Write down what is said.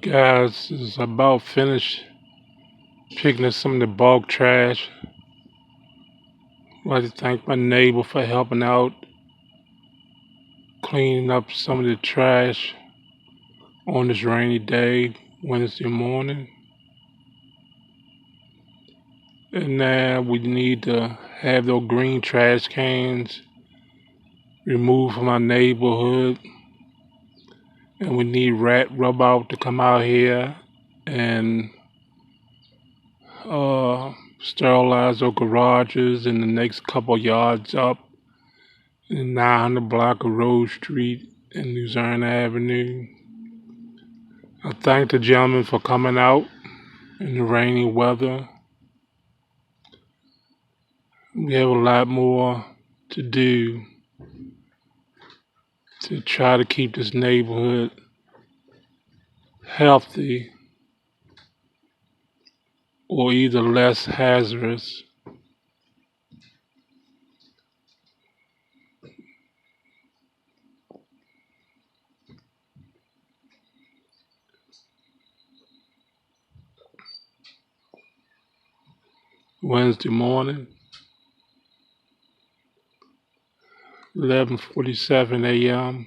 Guys, is about finished picking up some of the bulk trash. I'd like to thank my neighbor for helping out cleaning up some of the trash on this rainy day, Wednesday morning. And now we need to have those green trash cans removed from our neighborhood. And we need rat rub out to come out here and sterilize our garages in the next couple yards up in 900 block of Rose Street and Luzerne Avenue. I thank the gentleman for coming out in the rainy weather. We have a lot more to do to try to keep this neighborhood healthy or either less hazardous. Wednesday morning, 11:47 a.m.